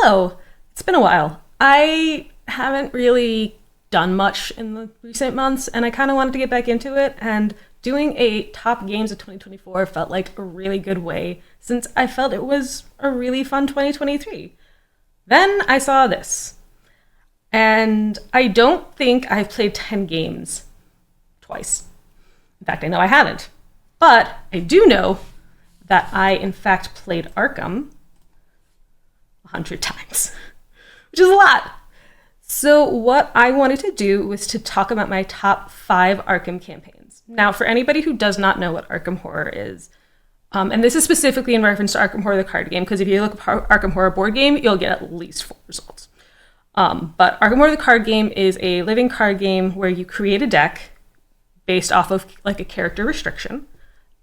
Hello. It's been a while. I haven't really done much in the recent months, and I kind of wanted to get back into it, and doing a top games of 2024 felt like a really good way since I felt it was a really fun 2023. Then I saw this, and I don't think I've played 10 games twice. In fact, I know I haven't. But I do know that I, in fact, played Arkham 100 times, which is a lot. So what I wanted to do was to talk about my top 5 Arkham campaigns. Now, for anybody who does not know what Arkham Horror is, and this is specifically in reference to Arkham Horror, the card game, because if you look at Arkham Horror board game, you'll get at least 4 results. But Arkham Horror, the card game, is a living card game where you create a deck based off of like a character restriction,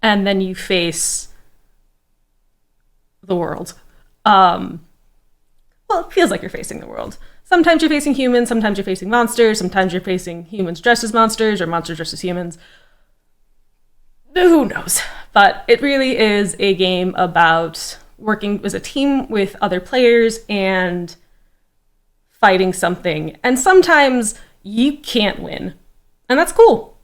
and then you face the world. Well, it feels like you're facing the world. Sometimes you're facing humans, sometimes you're facing monsters, sometimes you're facing humans dressed as monsters or monsters dressed as humans. Who knows? But it really is a game about working as a team with other players and fighting something. And sometimes you can't win. And that's cool.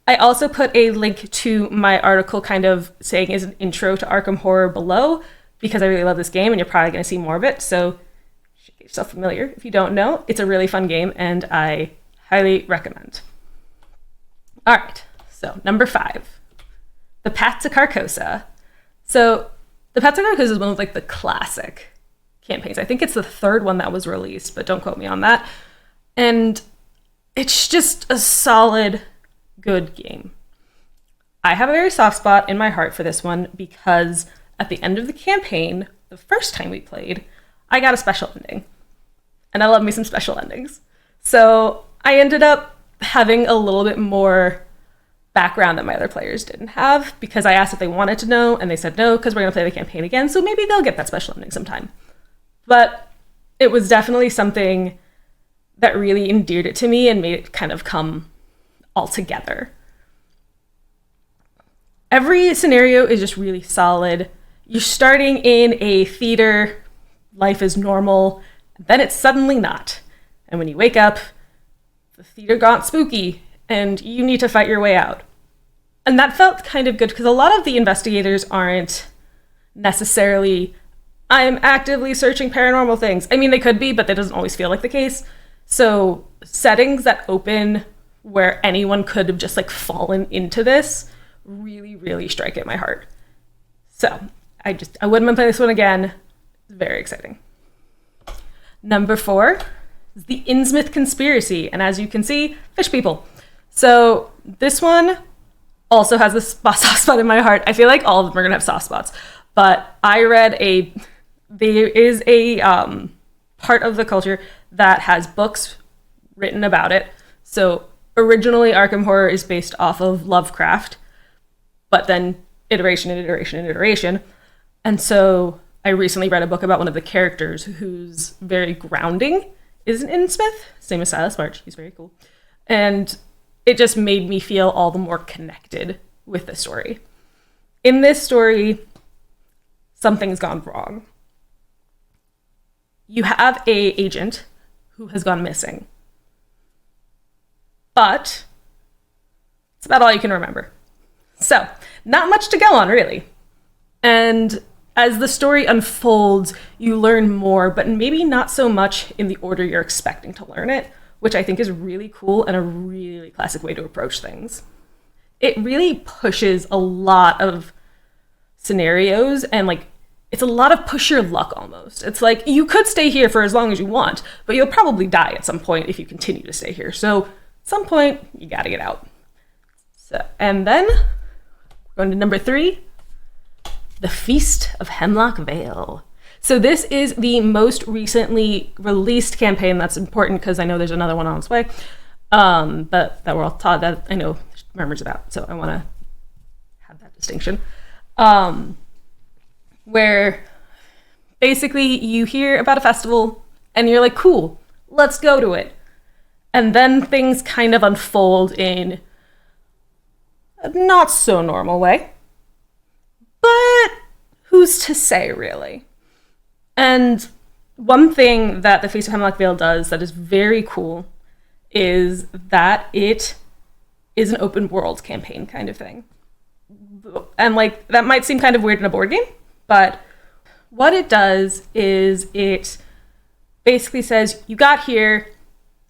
I also put a link to my article kind of saying is an intro to Arkham Horror below, because I really love this game and you're probably going to see more of it. So you should get yourself familiar. If you don't know, it's a really fun game and I highly recommend. All right, so number 5, The Path to Carcosa. So The Path to Carcosa is one of like the classic campaigns. I think it's the 3rd one that was released, but don't quote me on that. And it's just a solid, good game. I have a very soft spot in my heart for this one because at the end of the campaign, the first time we played, I got a special ending. And I love me some special endings. So I ended up having a little bit more background that my other players didn't have because I asked if they wanted to know and they said no because we're going to play the campaign again. So maybe they'll get that special ending sometime. But it was definitely something that really endeared it to me and made it kind of come all together. Every scenario is just really solid. You're starting in a theater, life is normal, then it's suddenly not. And when you wake up, the theater got spooky, and you need to fight your way out. And that felt kind of good, because a lot of the investigators aren't necessarily, I'm actively searching paranormal things. I mean, they could be, but that doesn't always feel like the case. So settings that open where anyone could have just like fallen into this really, really strike at my heart. So I wouldn't mind playing this one again. It's very exciting. Number 4 is the InSouth Conspiracy. And as you can see, fish people. So this one also has a soft spot in my heart. I feel like all of them are going to have soft spots. But I read there is a part of the culture that has books written about it. So originally Arkham Horror is based off of Lovecraft, but then iteration and iteration and iteration. And so I recently read a book about one of the characters who's very grounding is an InSouth, same as Silas March. He's very cool. And it just made me feel all the more connected with the story. In this story, something's gone wrong. You have a agent who has gone missing. But it's about all you can remember. So, not much to go on, really. And as the story unfolds, you learn more, but maybe not so much in the order you're expecting to learn it, which I think is really cool and a really classic way to approach things. It really pushes a lot of scenarios and like, it's a lot of push your luck almost. It's like, you could stay here for as long as you want, but you'll probably die at some point if you continue to stay here. So at some point, you gotta get out. So, and then, going to number 3, The Feast of Hemlock Vale. So this is the most recently released campaign. That's important because I know there's another one on its way, but that we're all taught that I know murmurs about. So I want to have that distinction. Where basically you hear about a festival and you're like, cool, let's go to it. And then things kind of unfold in a not so normal way. But who's to say, really? And one thing that the Face of Hemlock Vale does that is very cool is that it is an open world campaign kind of thing. And like, that might seem kind of weird in a board game, but what it does is it basically says, you got here,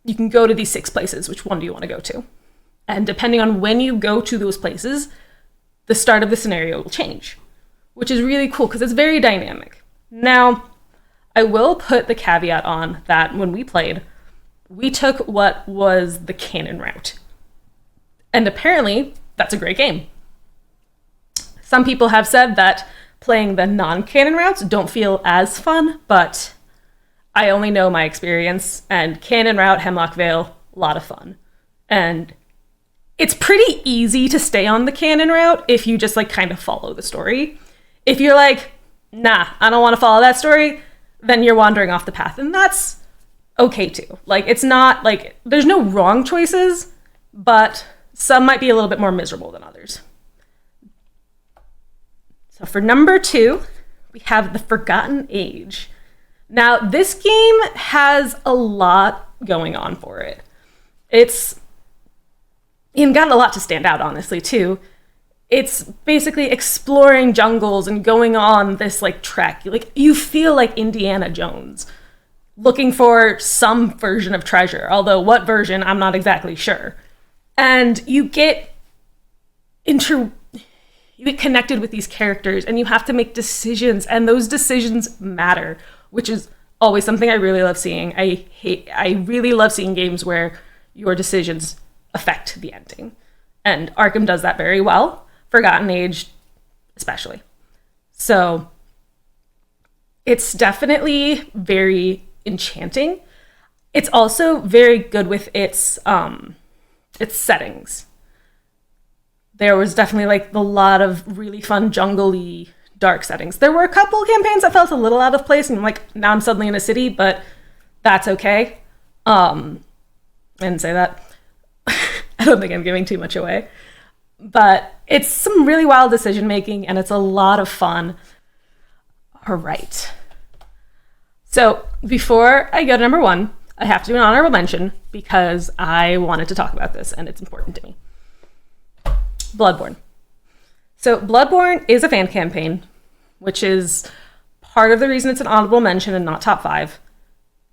you can go to these 6 places. Which one do you want to go to? And depending on when you go to those places, the start of the scenario will change, which is really cool because it's very dynamic. Now, I will put the caveat on that when we played, we took what was the canon route. And apparently, that's a great game. Some people have said that playing the non-canon routes don't feel as fun, but I only know my experience, and canon route, Hemlock Vale, a lot of fun. And it's pretty easy to stay on the canon route if you just like kind of follow the story. If you're like, nah, I don't want to follow that story, then you're wandering off the path, and that's okay too. Like, it's not like, there's no wrong choices, but some might be a little bit more miserable than others. So for number 2, we have The Forgotten Age. Now, this game has a lot going on for it. It's got a lot to stand out, honestly, too. It's basically exploring jungles and going on this like trek. Like, you feel like Indiana Jones looking for some version of treasure, although what version, I'm not exactly sure. And you get connected with these characters, and you have to make decisions, and those decisions matter, which is always something I really love seeing. I really love seeing games where your decisions affect the ending. And Arkham does that very well. Forgotten Age especially. So it's definitely very enchanting. It's also very good with its settings. There was definitely like a lot of really fun jungly dark settings. There were a couple campaigns that felt a little out of place, and like, now I'm suddenly in a city, but that's okay. I didn't say that. I don't think I'm giving too much away. But it's some really wild decision making, and it's a lot of fun. All right. So before I go to number 1, I have to do an honorable mention because I wanted to talk about this and it's important to me. Bloodborne. So Bloodborne is a fan campaign, which is part of the reason it's an honorable mention and not top 5.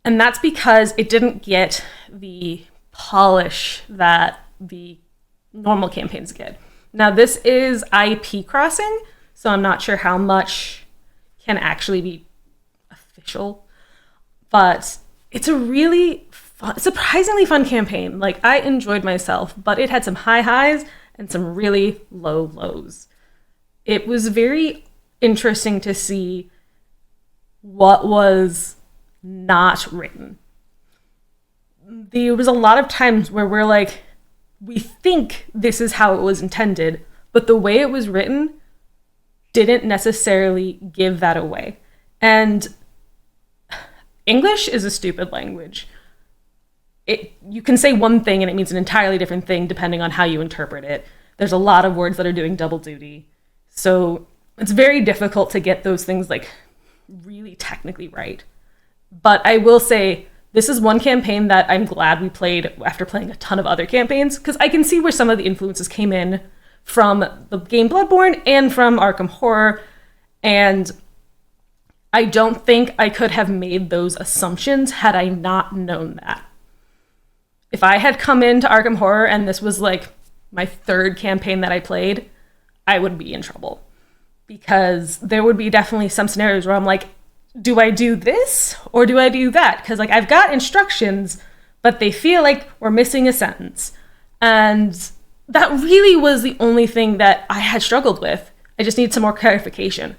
And that's because it didn't get the polish that the normal campaigns get. Now, this is IP crossing, so I'm not sure how much can actually be official, but it's a really fun, surprisingly fun campaign. Like, I enjoyed myself, but it had some high highs and some really low lows. It was very interesting to see what was not written. There was a lot of times where we're like, we think this is how it was intended, but the way it was written didn't necessarily give that away. And English is a stupid language. You can say one thing and it means an entirely different thing depending on how you interpret it. There's a lot of words that are doing double duty. So it's very difficult to get those things like really technically right. But I will say, this is one campaign that I'm glad we played after playing a ton of other campaigns, because I can see where some of the influences came in from the game Bloodborne and from Arkham Horror, and I don't think I could have made those assumptions had I not known that. If I had come into Arkham Horror and this was like my 3rd campaign that I played, I would be in trouble, because there would be definitely some scenarios where I'm like, do I do this or do I do that? Because like, I've got instructions, but they feel like we're missing a sentence. And that really was the only thing that I had struggled with. I just need some more clarification.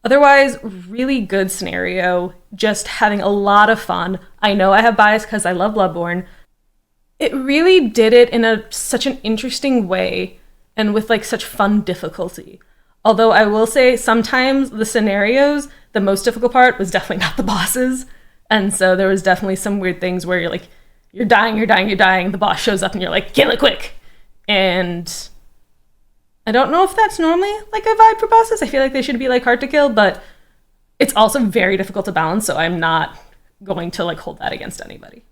Otherwise, really good scenario, just having a lot of fun. I know I have bias because I love Bloodborne. It really did it in such an interesting way and with like such fun difficulty. Although I will say sometimes the scenarios, the most difficult part was definitely not the bosses. And so there was definitely some weird things where you're dying, the boss shows up and you're like, kill it quick. And I don't know if that's normally like a vibe for bosses. I feel like they should be like hard to kill, but it's also very difficult to balance. So I'm not going to like hold that against anybody.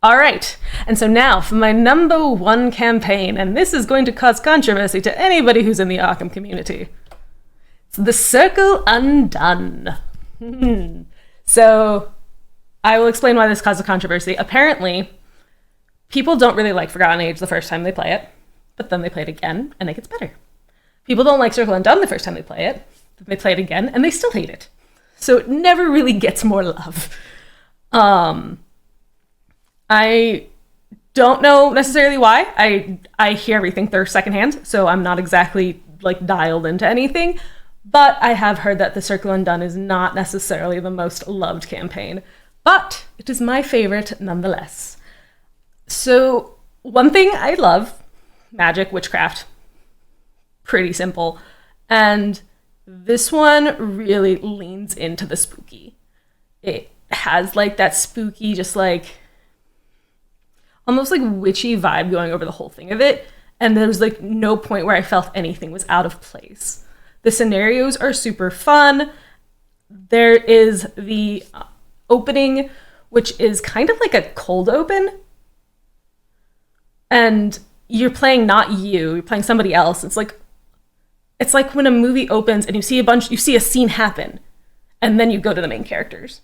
All right, and so now for my number one campaign, and this is going to cause controversy to anybody who's in the Arkham community. It's the Circle Undone. So I will explain why this causes controversy. Apparently, people don't really like Forgotten Age the first time they play it, but then they play it again, and it gets better. People don't like Circle Undone the first time they play it, then they play it again, and they still hate it. So it never really gets more love. I don't know necessarily why. I hear everything secondhand, so I'm not exactly like dialed into anything, but I have heard that the Circle Undone is not necessarily the most loved campaign, but it is my favorite nonetheless. So one thing I love, magic, witchcraft, pretty simple, and this one really leans into the spooky. It has like that spooky, just like almost like witchy vibe going over the whole thing of it. And there's like no point where I felt anything was out of place. The scenarios are super fun. There is the opening, which is kind of like a cold open. And you're playing not you, you're playing somebody else. It's like when a movie opens and you see a scene happen, and then you go to the main characters.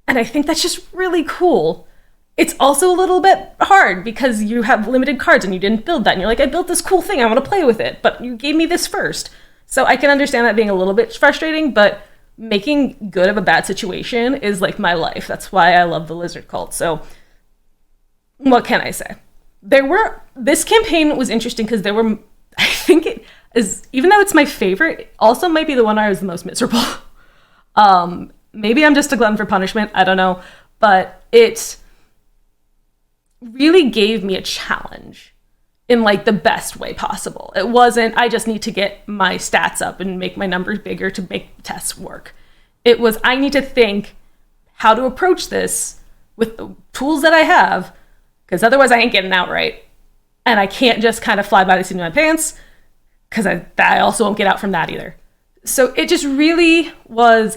And I think that's just really cool. It's also a little bit hard because you have limited cards and you didn't build that. And you're like, I built this cool thing, I want to play with it, but you gave me this first. So I can understand that being a little bit frustrating, but making good of a bad situation is like my life. That's why I love the Lizard Cult. So what can I say? This campaign was interesting because I think it is, even though it's my favorite, it also might be the one I was the most miserable. Maybe I'm just a glutton for punishment, I don't know, but it really gave me a challenge in like the best way possible. It wasn't, I just need to get my stats up and make my numbers bigger to make the tests work. It was, I need to think how to approach this with the tools that I have, because otherwise I ain't getting out right. And I can't just kind of fly by the seat of my pants, because I also won't get out from that either. So it just really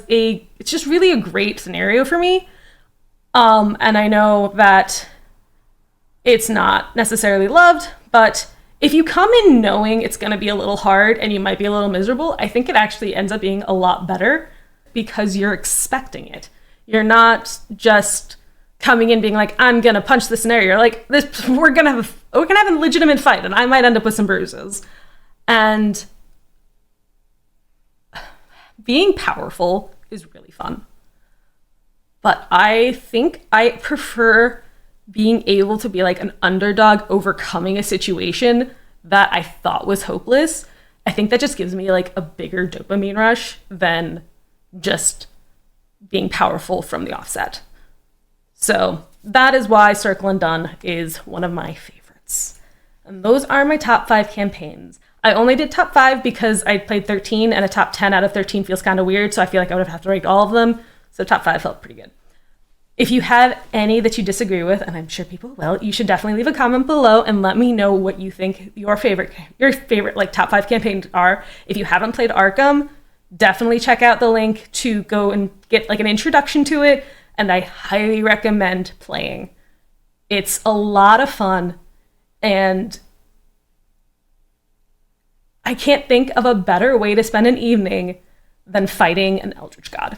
it's just really a great scenario for me. And I know that it's not necessarily loved, but if you come in knowing it's going to be a little hard and you might be a little miserable, I think it actually ends up being a lot better because you're expecting it. You're not just coming in being like, I'm going to punch the scenario. You're like, we're going to have a legitimate fight and I might end up with some bruises. And being powerful is really fun. But I think I prefer being able to be like an underdog overcoming a situation that I thought was hopeless. I think that just gives me like a bigger dopamine rush than just being powerful from the offset. So that is why Circle Undone is one of my favorites. And those are my top 5 campaigns. I only did top 5 because I played 13 and a top 10 out of 13 feels kind of weird. So I feel like I would have to rank all of them. So top 5 felt pretty good. If you have any that you disagree with, and I'm sure people will, you should definitely leave a comment below and let me know what you think your favorite like top 5 campaigns are. If you haven't played Arkham, definitely check out the link to go and get like an introduction to it. And I highly recommend playing. It's a lot of fun, and I can't think of a better way to spend an evening than fighting an Eldritch God.